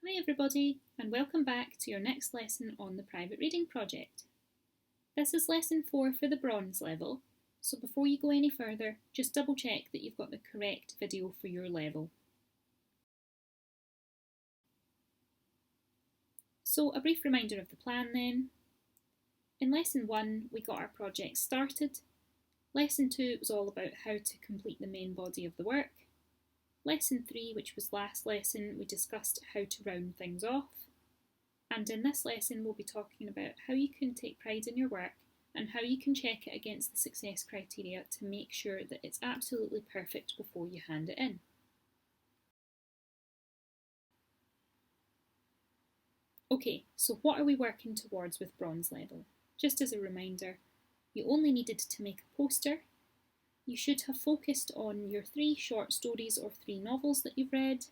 Hi everybody, and welcome back to your next lesson on the private reading project. This is lesson 4 for the bronze level, so before you go any further, just double check that you've got the correct video for your level. So a brief reminder of the plan then. In lesson 1 we got our project started. Lesson 2 was all about how to complete the main body of the work. Lesson 3, which was last lesson, we discussed how to round things off. And in this lesson we'll be talking about how you can take pride in your work and how you can check it against the success criteria to make sure that it's absolutely perfect before you hand it in. Okay, so what are we working towards with bronze level? Just as a reminder, you only needed to make a poster. You should have focused on your 3 short stories or 3 novels that you've read.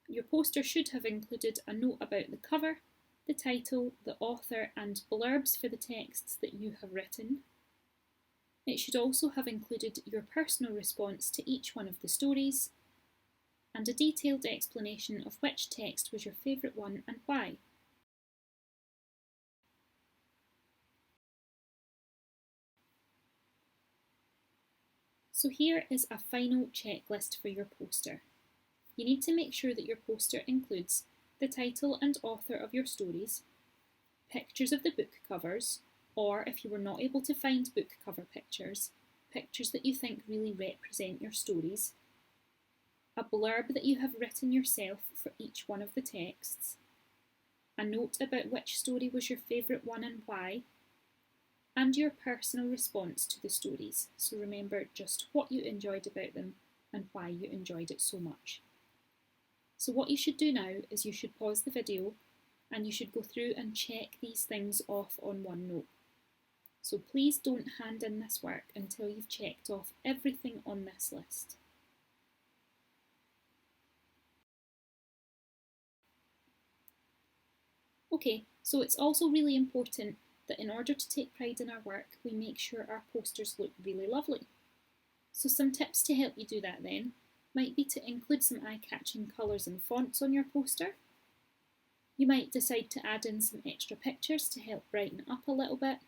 Your poster should have included a note about the cover, the title, the author, and blurbs for the texts that you have written. It should also have included your personal response to each one of the stories, and a detailed explanation of which text was your favourite one and why. So here is a final checklist for your poster. You need to make sure that your poster includes the title and author of your stories, pictures of the book covers, or if you were not able to find book cover pictures, pictures that you think really represent your stories, a blurb that you have written yourself for each one of the texts, a note about which story was your favourite one and why, and your personal response to the stories. So remember just what you enjoyed about them and why you enjoyed it so much. So what you should do now is you should pause the video and you should go through and check these things off on OneNote. So please don't hand in this work until you've checked off everything on this list. Okay, so it's also really important that in order to take pride in our work, we make sure our posters look really lovely. So some tips to help you do that then might be to include some eye-catching colours and fonts on your poster. You might decide to add in some extra pictures to help brighten it up a little bit.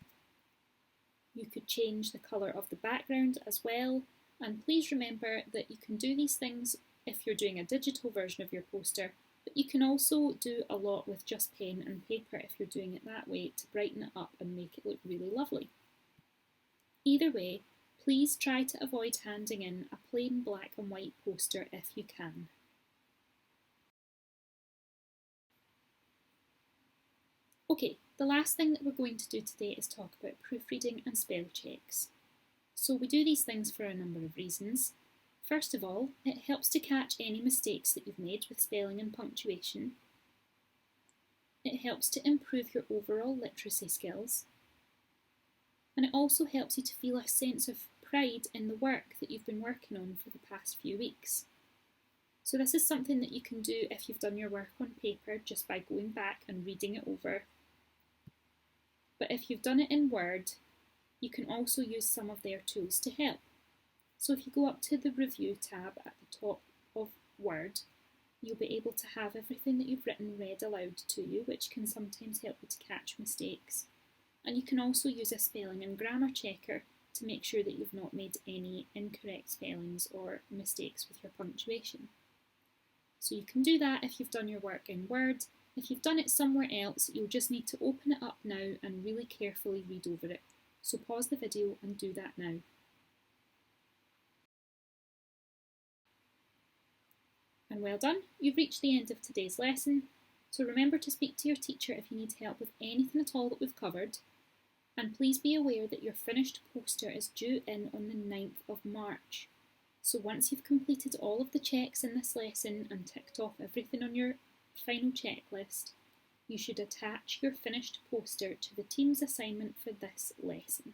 You could change the colour of the background as well, and please remember that you can do these things if you're doing a digital version of your poster, but you can also do a lot with just pen and paper if you're doing it that way to brighten it up and make it look really lovely. Either way, please try to avoid handing in a plain black and white poster if you can. Okay, the last thing that we're going to do today is talk about proofreading and spell checks. So we do these things for a number of reasons. First of all, it helps to catch any mistakes that you've made with spelling and punctuation. It helps to improve your overall literacy skills. And it also helps you to feel a sense of pride in the work that you've been working on for the past few weeks. So this is something that you can do if you've done your work on paper just by going back and reading it over. But if you've done it in Word, you can also use some of their tools to help. So if you go up to the Review tab at the top of Word, you'll be able to have everything that you've written read aloud to you, which can sometimes help you to catch mistakes. And you can also use a spelling and grammar checker to make sure that you've not made any incorrect spellings or mistakes with your punctuation. So you can do that if you've done your work in Word. If you've done it somewhere else, you'll just need to open it up now and really carefully read over it. So pause the video and do that now. And well done, you've reached the end of today's lesson. So remember to speak to your teacher if you need help with anything at all that we've covered. And please be aware that your finished poster is due in on the 9th of March. So once you've completed all of the checks in this lesson and ticked off everything on your final checklist, you should attach your finished poster to the team's assignment for this lesson.